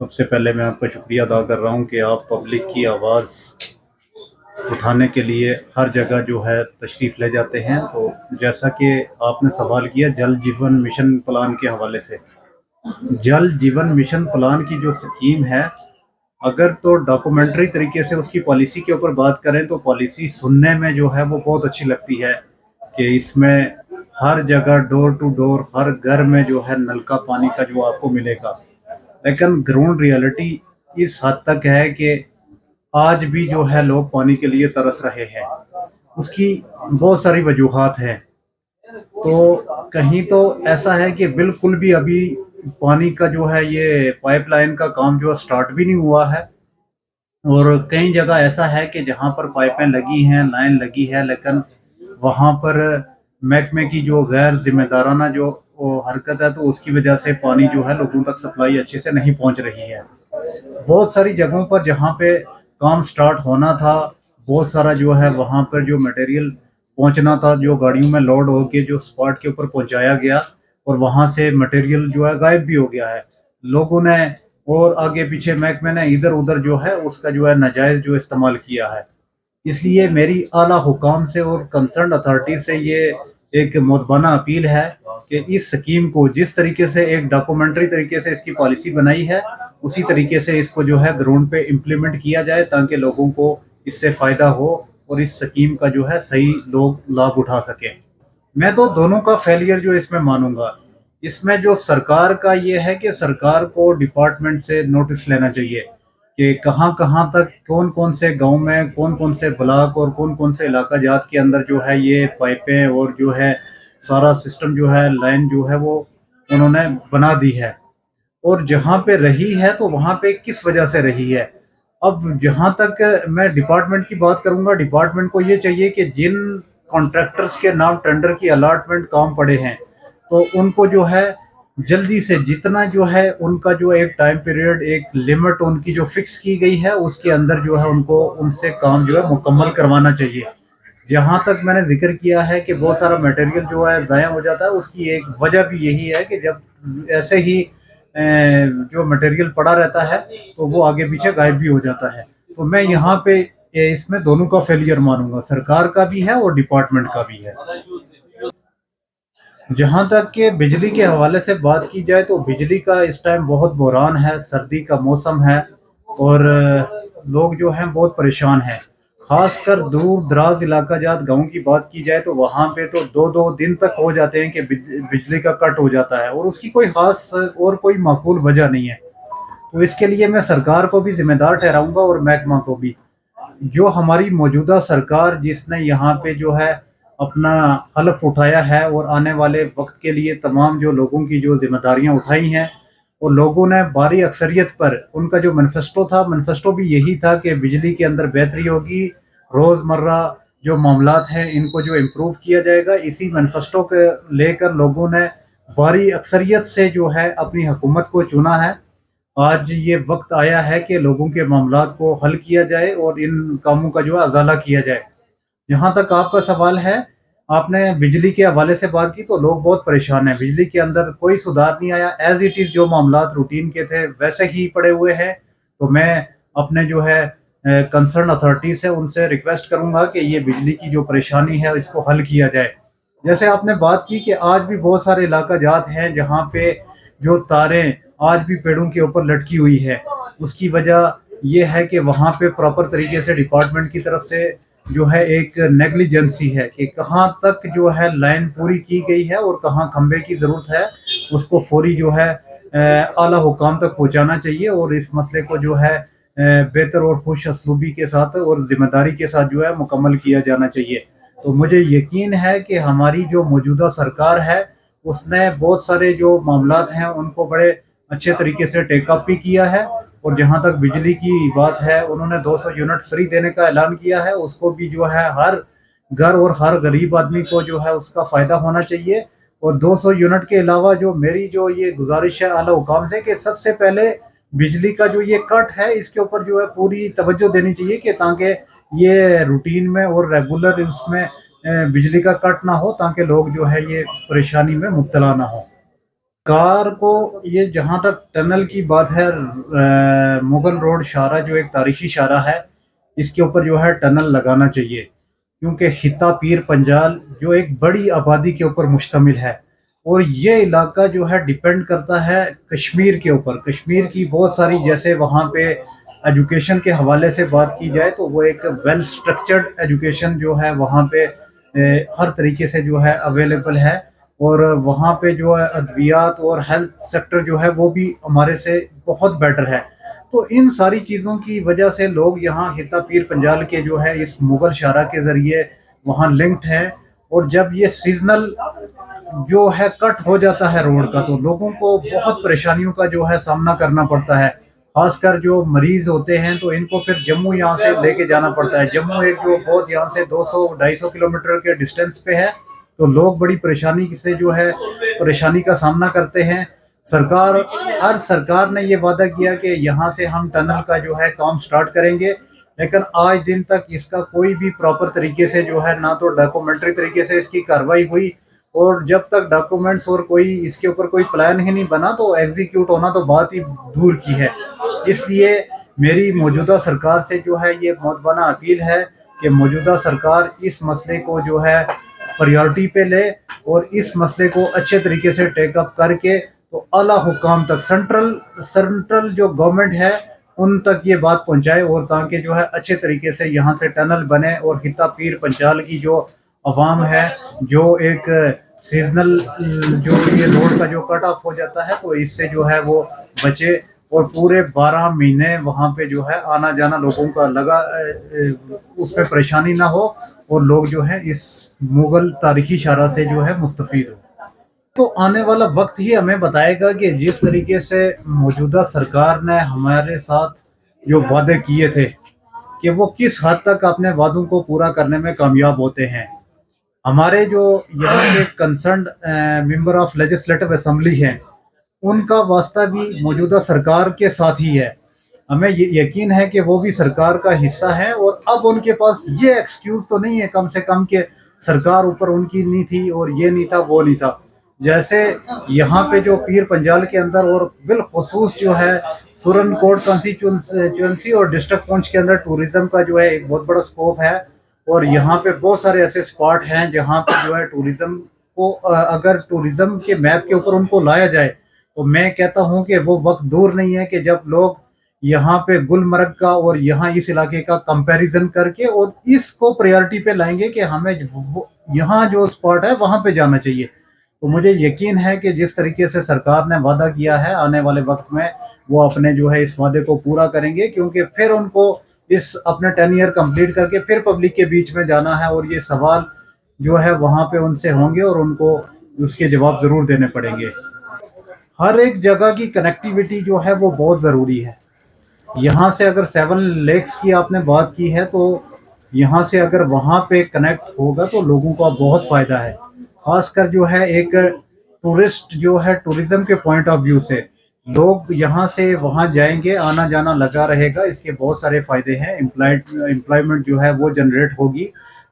سب سے پہلے میں آپ کا شکریہ ادا کر رہا ہوں کہ آپ پبلک کی آواز اٹھانے کے لیے ہر جگہ جو ہے تشریف لے جاتے ہیں۔ تو جیسا کہ آپ نے سوال کیا جل جیون مشن پلان کے حوالے سے، جل جیون مشن پلان کی جو سکیم ہے، اگر تو ڈاکومنٹری طریقے سے اس کی پالیسی کے اوپر بات کریں تو پالیسی سننے میں جو ہے وہ بہت اچھی لگتی ہے کہ اس میں ہر جگہ ڈور ٹو ڈور ہر گھر میں جو ہے نل کا پانی کا جو آپ کو ملے گا، لیکن گراؤنڈ ریالٹی اس حد تک ہے کہ آج بھی جو ہے لوگ پانی کے لیے ترس رہے ہیں۔ اس کی بہت ساری وجوہات ہیں۔ تو کہیں تو ایسا ہے کہ بالکل بھی ابھی پانی کا جو ہے یہ پائپ لائن کا کام جو سٹارٹ بھی نہیں ہوا ہے، اور کئی جگہ ایسا ہے کہ جہاں پر پائپیں لگی ہیں، لائن لگی ہے، لیکن وہاں پر محکمے کی جو غیر ذمہ دارانہ جو حرکت ہے تو اس کی وجہ سے پانی جو ہے لوگوں تک سپلائی اچھے سے نہیں پہنچ رہی ہے۔ بہت ساری جگہوں پر جہاں پہ کام سٹارٹ ہونا تھا، بہت سارا جو ہے وہاں پر جو مٹیریل پہنچنا تھا جو گاڑیوں میں لوڈ ہو کے جو سپاٹ کے اوپر پہنچایا گیا، اور وہاں سے مٹیریل جو ہے غائب بھی ہو گیا ہے۔ لوگوں نے اور آگے پیچھے محکمے نے ادھر ادھر جو ہے اس کا جو ہے ناجائز جو استعمال کیا ہے۔ اس لیے میری اعلیٰ حکام سے اور کنسرن اتھارٹی سے یہ ایک مدبانہ اپیل ہے کہ اس سکیم کو جس طریقے سے ایک ڈاکومنٹری طریقے سے اس کی پالیسی بنائی ہے، اسی طریقے سے اس کو جو ہے گراؤنڈ پہ امپلیمنٹ کیا جائے تاکہ لوگوں کو اس سے فائدہ ہو اور اس سکیم کا جو ہے صحیح لوگ لابھ اٹھا سکیں۔ میں تو دونوں کا فیلئر جو اس میں مانوں گا۔ اس میں جو سرکار کا یہ ہے کہ سرکار کو ڈپارٹمنٹ سے نوٹس لینا چاہیے کہ کہاں کہاں تک کون کون سے گاؤں میں کون کون سے بلاک اور کون کون سے علاقہ جات کے اندر جو ہے یہ پائپیں اور جو ہے سارا سسٹم جو ہے لائن جو ہے وہ انہوں نے بنا دی ہے، اور جہاں پہ رہی ہے تو وہاں پہ کس وجہ سے رہی ہے۔ اب جہاں تک میں ڈپارٹمنٹ کی بات کروں گا، ڈپارٹمنٹ کو یہ چاہیے کہ جن کانٹریکٹرز کے نام ٹینڈر کی الاٹمنٹ کام پڑے ہیں تو ان کو جو ہے جلدی سے جتنا جو ہے ان کا جو ایک ٹائم پیریڈ ایک لمٹ ان کی جو فکس کی گئی ہے اس کے اندر جو ہے ان کو ان سے کام جو ہے مکمل کروانا چاہیے۔ جہاں تک میں نے ذکر کیا ہے کہ بہت سارا میٹیریل جو ہے ضائع ہو جاتا ہے، اس کی ایک وجہ بھی یہی ہے کہ جب ایسے ہی جو مٹیریل پڑا رہتا ہے تو وہ آگے پیچھے غائب بھی ہو جاتا ہے۔ تو میں یہاں پہ اس میں دونوں کا فیلئر مانوں گا، سرکار کا بھی ہے اور ڈپارٹمنٹ کا بھی ہے۔ جہاں تک کہ بجلی کے حوالے سے بات کی جائے تو بجلی کا اس ٹائم بہت بحران ہے، سردی کا موسم ہے اور لوگ جو ہیں بہت پریشان ہیں، خاص کر دور دراز علاقہ جات گاؤں کی بات کی جائے تو وہاں پہ تو دو دو دن تک ہو جاتے ہیں کہ بجلی کا کٹ ہو جاتا ہے، اور اس کی کوئی خاص اور کوئی معقول وجہ نہیں ہے۔ تو اس کے لیے میں سرکار کو بھی ذمہ دار ٹھہراؤں گا اور محکمہ کو بھی۔ جو ہماری موجودہ سرکار جس نے یہاں پہ جو ہے اپنا حلف اٹھایا ہے اور آنے والے وقت کے لیے تمام جو لوگوں کی جو ذمہ داریاں اٹھائی ہیں، اور لوگوں نے بھاری اکثریت پر ان کا جو منیفیسٹو تھا، منیفیسٹو بھی یہی تھا کہ بجلی کے اندر بہتری ہوگی، روزمرہ جو معاملات ہیں ان کو جو امپروو کیا جائے گا، اسی منیفیسٹو کے لے کر لوگوں نے بھاری اکثریت سے جو ہے اپنی حکومت کو چنا ہے۔ آج یہ وقت آیا ہے کہ لوگوں کے معاملات کو حل کیا جائے اور ان کاموں کا جو ہے ازالہ کیا جائے۔ جہاں تک آپ کا سوال ہے، آپ نے بجلی کے حوالے سے بات کی تو لوگ بہت پریشان ہیں، بجلی کے اندر کوئی سدھار نہیں آیا، ایز اٹ از جو معاملات روٹین کے تھے ویسے ہی پڑے ہوئے ہیں۔ تو میں اپنے جو ہے کنسرن اتھارٹی سے ان سے ریکویسٹ کروں گا کہ یہ بجلی کی جو پریشانی ہے اس کو حل کیا جائے۔ جیسے آپ نے بات کی کہ آج بھی بہت سارے علاقہ جات ہیں جہاں پہ جو تاریں آج بھی پیڑوں کے اوپر لٹکی ہوئی ہے، اس کی وجہ یہ ہے کہ وہاں پہ پراپر طریقے سے ڈپارٹمنٹ کی طرف سے جو ہے ایک نیگلیجنسی ہے کہ کہاں تک جو ہے لائن پوری کی گئی ہے اور کہاں کھمبے کی ضرورت ہے، اس کو فوری جو ہے اعلیٰ حکام تک پہنچانا چاہیے، اور اس مسئلے کو جو ہے بہتر اور خوش اسلوبی کے ساتھ اور ذمہ داری کے ساتھ جو ہے مکمل کیا جانا چاہیے۔ تو مجھے یقین ہے کہ ہماری جو موجودہ سرکار ہے اس نے بہت سارے جو معاملات ہیں ان کو بڑے اچھے طریقے سے ٹیک اپ بھی کیا ہے، اور جہاں تک بجلی کی بات ہے انہوں نے 200 یونٹ فری دینے کا اعلان کیا ہے، اس کو بھی جو ہے ہر گھر اور ہر غریب آدمی کو جو ہے اس کا فائدہ ہونا چاہیے۔ اور 200 یونٹ کے علاوہ جو میری جو یہ گزارش ہے اعلیٰ حکام سے کہ سب سے پہلے بجلی کا جو یہ کٹ ہے اس کے اوپر جو ہے پوری توجہ دینی چاہیے کہ تاکہ یہ روٹین میں اور ریگولر اس میں بجلی کا کٹ نہ ہو، تاکہ لوگ جو ہے یہ پریشانی میں مبتلا نہ ہو۔ کار کو یہ جہاں تک ٹنل کی بات ہے، مغل روڈ شاہراہ جو ایک تاریخی شاہراہ ہے، اس کے اوپر جو ہے ٹنل لگانا چاہیے، کیونکہ خطہ پیر پنجال جو ایک بڑی آبادی کے اوپر مشتمل ہے، اور یہ علاقہ جو ہے ڈیپینڈ کرتا ہے کشمیر کے اوپر، کشمیر کی بہت ساری، جیسے وہاں پہ ایجوکیشن کے حوالے سے بات کی جائے تو وہ ایک ویل سٹرکچرڈ ایجوکیشن جو ہے وہاں پہ ہر طریقے سے جو ہے اویلیبل ہے، اور وہاں پہ جو ہے ادویات اور ہیلتھ سیکٹر جو ہے وہ بھی ہمارے سے بہت بیٹر ہے۔ تو ان ساری چیزوں کی وجہ سے لوگ یہاں خطہ پیر پنجال کے جو ہے اس مغل شاہراہ کے ذریعے وہاں لنکڈ ہیں، اور جب یہ سیزنل جو ہے کٹ ہو جاتا ہے روڈ کا تو لوگوں کو بہت پریشانیوں کا جو ہے سامنا کرنا پڑتا ہے، خاص کر جو مریض ہوتے ہیں تو ان کو پھر جموں یہاں سے لے کے جانا پڑتا ہے، جموں ایک جو بہت یہاں سے 200 250 کلومیٹر کے ڈسٹینس پہ ہے، تو لوگ بڑی پریشانی سے جو ہے پریشانی کا سامنا کرتے ہیں۔ سرکار ہر سرکار نے یہ وعدہ کیا کہ یہاں سے ہم ٹنل کا جو ہے کام سٹارٹ کریں گے، لیکن آج دن تک اس کا کوئی بھی پراپر طریقے سے جو ہے نہ تو ڈاکومنٹری طریقے سے اس کی کاروائی ہوئی، اور جب تک ڈاکومنٹس اور کوئی اس کے اوپر کوئی پلان ہی نہیں بنا تو ایگزیکیوٹ ہونا تو بات ہی دور کی ہے۔ اس لیے میری موجودہ سرکار سے جو ہے یہ مؤدبانہ اپیل ہے کہ موجودہ سرکار اس مسئلے کو جو ہے پریورٹی پہ لے، اور اس مسئلے کو اچھے طریقے سے ٹیک اپ کر کے تو اعلیٰ حکام تک، سینٹرل جو گورنمنٹ ہے ان تک یہ بات پہنچائے، اور تاکہ جو ہے اچھے طریقے سے یہاں سے ٹنل بنے، اور خطہ پیر پنچال کی جو عوام ہے، جو ایک سیزنل جو یہ روڈ کا جو کٹ آف ہو جاتا ہے تو اس سے جو ہے وہ بچے، اور پورے 12 مہینے وہاں پہ جو ہے آنا جانا لوگوں کا لگا، اس میں پریشانی نہ ہو، اور لوگ جو ہے اس مغل تاریخی شاہراہ سے جو ہے مستفید ہو۔ تو آنے والا وقت ہی ہمیں بتائے گا کہ جس طریقے سے موجودہ سرکار نے ہمارے ساتھ جو وعدے کیے تھے کہ وہ کس حد تک اپنے وعدوں کو پورا کرنے میں کامیاب ہوتے ہیں۔ ہمارے جو یہاں کے concerned member of legislative assembly ہیں، ان کا واسطہ بھی موجودہ سرکار کے ساتھ ہی ہے، ہمیں یقین ہے کہ وہ بھی سرکار کا حصہ ہے، اور اب ان کے پاس یہ ایکسکیوز تو نہیں ہے کم سے کم کہ سرکار اوپر ان کی نہیں تھی اور یہ نہیں تھا وہ نہیں تھا۔ جیسے یہاں پہ جو پیر پنجال کے اندر، اور بالخصوص جو ہے سورن کوٹ کانسٹیچوئنسی اور ڈسٹرکٹ پونچھ کے اندر ٹوریزم کا جو ہے ایک بہت بڑا سکوپ ہے، اور یہاں پہ بہت سارے ایسے اسپاٹ ہیں جہاں پہ جو ہے ٹوریزم کو، اگر ٹوریزم کے میپ کے اوپر ان کو لایا جائے تو میں کہتا ہوں کہ وہ وقت دور نہیں ہے کہ جب لوگ یہاں پہ گلمرگ کا اور یہاں اس علاقے کا کمپیریزن کر کے اور اس کو پریورٹی پہ لائیں گے کہ ہمیں یہاں جو اسپاٹ ہے وہاں پہ جانا چاہیے۔ تو مجھے یقین ہے کہ جس طریقے سے سرکار نے وعدہ کیا ہے آنے والے وقت میں وہ اپنے جو ہے اس وعدے کو پورا کریں گے، کیونکہ پھر ان کو اس اپنے 10 ایئر کمپلیٹ کر کے پھر پبلک کے بیچ میں جانا ہے، اور یہ سوال جو ہے وہاں پہ ان سے ہوں گے، اور ان کو اس کے جواب ضرور دینے پڑیں گے۔ ہر ایک جگہ کی کنیکٹیویٹی جو ہے وہ بہت ضروری ہے۔ یہاں سے اگر 7 لیکس کی آپ نے بات کی ہے تو یہاں سے اگر وہاں پہ کنیکٹ ہوگا تو لوگوں کا بہت فائدہ ہے، خاص کر جو ہے ایک ٹورسٹ جو ہے ٹوریزم کے پوائنٹ آف ویو سے لوگ یہاں سے وہاں جائیں گے، آنا جانا لگا رہے گا، اس کے بہت سارے فائدے ہیں، امپلائمنٹ جو ہے وہ جنریٹ ہوگی،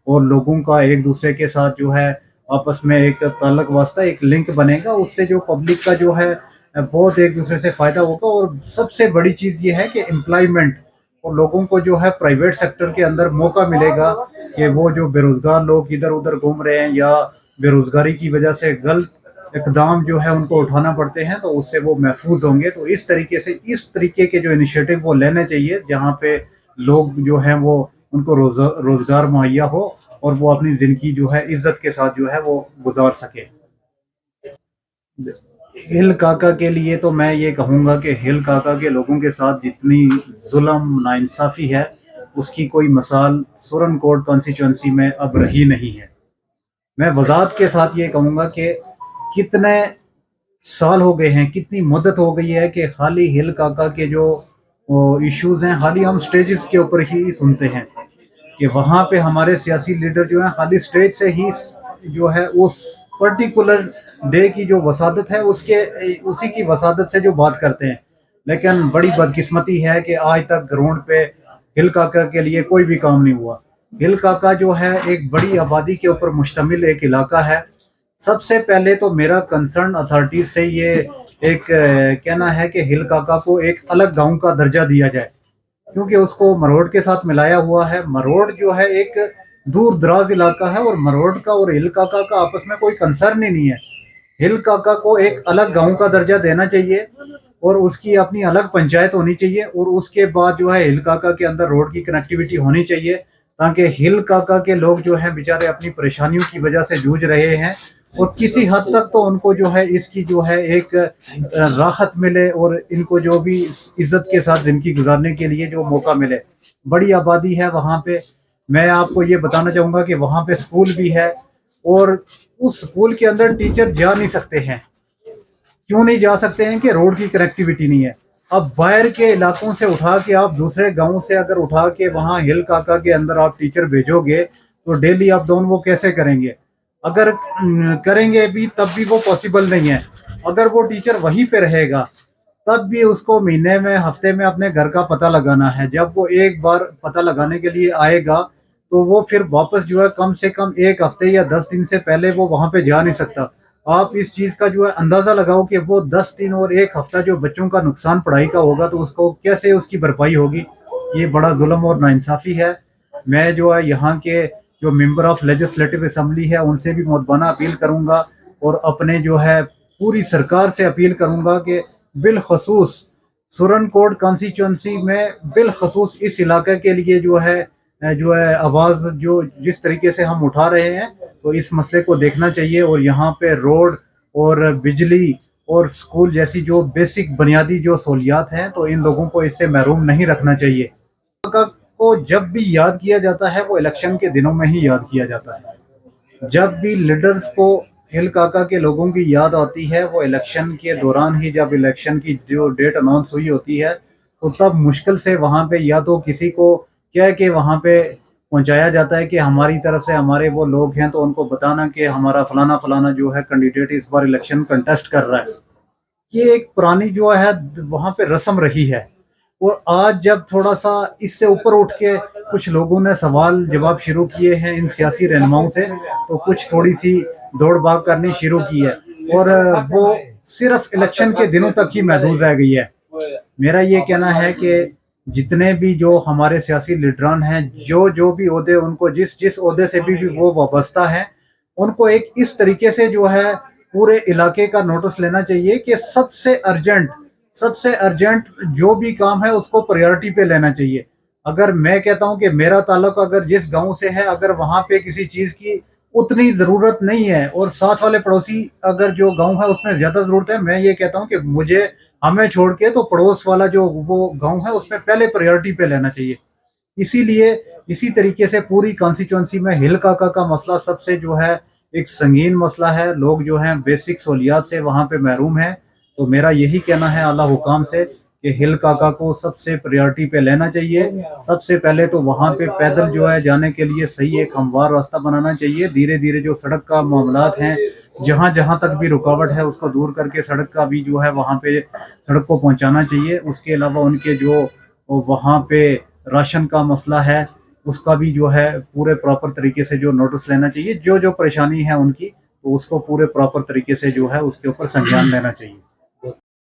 اور لوگوں کا ایک دوسرے کے ساتھ جو ہے آپس میں ایک تعلق واسطہ، ایک لنک بنے گا، اس سے جو پبلک کا جو ہے بہت ایک دوسرے سے فائدہ ہوگا، اور سب سے بڑی چیز یہ ہے کہ امپلائمنٹ، اور لوگوں کو جو ہے پرائیویٹ سیکٹر کے اندر موقع ملے گا کہ وہ جو بے روزگار لوگ ادھر ادھر گھوم رہے ہیں یا بے روزگاری کی وجہ سے غلط اقدام جو ہے ان کو اٹھانا پڑتے ہیں تو اس سے وہ محفوظ ہوں گے۔ تو اس طریقے سے اس طریقے کے جو انیشیٹو وہ لینے چاہیے جہاں پہ لوگ جو ہیں وہ ان کو روزگار مہیا ہو، اور وہ اپنی زندگی جو ہے عزت کے ساتھ جو ہے وہ گزار سکے۔ ہل کاکا کے لیے تو میں یہ کہوں گا کہ ہل کاکا کے لوگوں کے ساتھ جتنی ظلم ناانصافی ہے اس کی کوئی مثال سورن کوٹ کانسٹیچوئنسی میں اب رہی نہیں ہے۔ میں وضاحت کے ساتھ یہ کہوں گا کہ کتنے سال ہو گئے ہیں، کتنی مدت ہو گئی ہے کہ خالی ہل کاکا کے جو ایشوز ہیں خالی ہم سٹیجز کے اوپر ہی سنتے ہیں، کہ وہاں پہ ہمارے سیاسی لیڈر جو ہیں خالی سٹیج سے ہی جو ہے اس پرٹیکولر ڈے کی جو وسادت ہے اسی کی وسادت سے جو بات کرتے ہیں، لیکن بڑی بدقسمتی ہے کہ آج تک گراؤنڈ پہ ہل کاکا کے لیے کوئی بھی کام نہیں ہوا۔ ہل کاکا جو ہے ایک بڑی آبادی کے اوپر مشتمل ایک علاقہ ہے، سب سے پہلے تو میرا کنسرن اتھارٹیز سے یہ ایک کہنا ہے کہ ہل کاکا کو ایک الگ گاؤں کا درجہ دیا جائے، کیونکہ اس کو مروڑ کے ساتھ ملایا ہوا ہے۔ مروڑ جو ہے ایک دور دراز علاقہ ہے، اور مروڑ کا اور ہل کاکا کا آپس میں کوئی کنسرن ہی نہیں ہے۔ ہل کاکا کو ایک الگ گاؤں کا درجہ دینا چاہیے، اور اس کی اپنی الگ پنچایت ہونی چاہیے، اور اس کے بعد جو ہے ہل کاکا کے اندر روڈ کی کنیکٹیویٹی ہونی چاہیے، تاکہ ہل کاکا کے لوگ جو ہیں بیچارے اپنی پریشانیوں کی وجہ سے جوجھ رہے ہیں، اور کسی حد تک تو ان کو جو ہے اس کی جو ہے ایک راحت ملے، اور ان کو جو بھی عزت کے ساتھ زندگی گزارنے کے لیے جو موقع ملے۔ بڑی آبادی ہے وہاں پہ، میں آپ کو یہ بتانا چاہوں گا کہ وہاں پہ سکول بھی ہے، اور اس سکول کے اندر ٹیچر جا نہیں سکتے ہیں۔ کیوں نہیں جا سکتے ہیں؟ کہ روڈ کی کنیکٹیویٹی نہیں ہے۔ اب باہر کے علاقوں سے اٹھا کے آپ دوسرے گاؤں سے اگر اٹھا کے وہاں ہل کاکا کے اندر آپ ٹیچر بھیجو گے تو ڈیلی اپ ڈاؤن وہ کیسے کریں گے؟ اگر کریں گے بھی تب بھی وہ پاسبل نہیں ہے۔ اگر وہ ٹیچر وہیں پہ رہے گا تب بھی اس کو مہینے میں ہفتے میں اپنے گھر کا پتہ لگانا ہے۔ جب وہ ایک بار پتہ لگانے کے لیے آئے گا تو وہ پھر واپس جو ہے کم سے کم ایک ہفتے یا 10 دن سے پہلے وہ وہاں پہ جا نہیں سکتا۔ آپ اس چیز کا جو ہے اندازہ لگاؤ کہ وہ 10 دن اور ایک ہفتہ جو بچوں کا نقصان پڑھائی کا ہوگا تو اس کو کیسے اس کی بھرپائی ہوگی؟ یہ بڑا ظلم اور ناانصافی ہے۔ میں جو ہے یہاں کے جو ممبر آف لیجسلیٹو اسمبلی ہے ان سے بھی مؤدبانہ اپیل کروں گا، اور اپنے جو ہے پوری سرکار سے اپیل کروں گا کہ بالخصوص سورن کوٹ کانسٹیچوئنسی میں بالخصوص اس علاقے کے لیے جو ہے آواز جو جس طریقے سے ہم اٹھا رہے ہیں تو اس مسئلے کو دیکھنا چاہیے، اور یہاں پہ روڈ اور بجلی اور سکول جیسی جو بیسک بنیادی جو سہولیات ہیں تو ان لوگوں کو اس سے محروم نہیں رکھنا چاہیے۔ کو جب بھی یاد کیا جاتا ہے وہ الیکشن کے دنوں میں ہی یاد کیا جاتا ہے۔ جب بھی لیڈرز کو ہل کاکا کے لوگوں کی یاد آتی ہے وہ الیکشن کے دوران ہی، جب الیکشن کی جو ڈیٹ اناؤنس ہوئی ہوتی ہے تو تب مشکل سے وہاں پہ یا تو کسی کو کیا ہے کہ وہاں پہ پہنچایا جاتا ہے کہ ہماری طرف سے ہمارے وہ لوگ ہیں تو ان کو بتانا کہ ہمارا فلانا فلانا جو ہے کینڈیڈیٹ اس بار الیکشن کنٹیسٹ کر رہا ہے۔ یہ ایک پرانی جو ہے وہاں پہ رسم رہی ہے، اور آج جب تھوڑا سا اس سے اوپر اٹھ کے کچھ لوگوں نے سوال جواب شروع کیے ہیں ان سیاسی رہنماؤں سے، تو کچھ تھوڑی سی دوڑ بھاگ کرنی شروع کی ہے، اور وہ صرف الیکشن کے دنوں تک ہی محدود رہ گئی ہے۔ میرا یہ کہنا ہے کہ جتنے بھی جو ہمارے سیاسی لیڈران ہیں، جو بھی عہدے ان کو جس عہدے سے بھی وہ وابستہ ہیں، ان کو ایک اس طریقے سے جو ہے پورے علاقے کا نوٹس لینا چاہیے کہ سب سے ارجنٹ جو بھی کام ہے اس کو پریورٹی پہ لینا چاہیے۔ اگر میں کہتا ہوں کہ میرا تعلق اگر جس گاؤں سے ہے، اگر وہاں پہ کسی چیز کی اتنی ضرورت نہیں ہے اور ساتھ والے پڑوسی اگر جو گاؤں ہے اس میں زیادہ ضرورت ہے، میں یہ کہتا ہوں کہ ہمیں چھوڑ کے تو پڑوس والا جو وہ گاؤں ہے اس میں پہلے پریورٹی پہ لینا چاہیے۔ اسی طریقے سے پوری کانسٹیچوئنسی میں ہل کاکا کا مسئلہ سب سے جو ہے ایک سنگین مسئلہ ہے۔ لوگ جو ہیں بیسک سہولیات سے وہاں پہ محروم ہیں، تو میرا یہی کہنا ہے اعلیٰ حکام سے کہ ہل کاکا کو سب سے پریورٹی پہ لینا چاہیے۔ سب سے پہلے تو وہاں پہ پیدل جو ہے جانے کے لیے صحیح ایک ہموار راستہ بنانا چاہیے۔ دھیرے دھیرے جو سڑک کا معاملات ہیں، جہاں تک بھی رکاوٹ ہے اس کو دور کر کے سڑک کا بھی جو ہے وہاں پہ سڑک کو پہنچانا چاہیے۔ اس کے علاوہ ان کے جو وہاں پہ راشن کا مسئلہ ہے اس کا بھی جو ہے پورے پراپر طریقے سے جو نوٹس لینا چاہیے۔ جو پریشانی ہے ان کی تو اس کو پورے پراپر طریقے سے جو ہے اس کے اوپر سنجان لینا چاہیے۔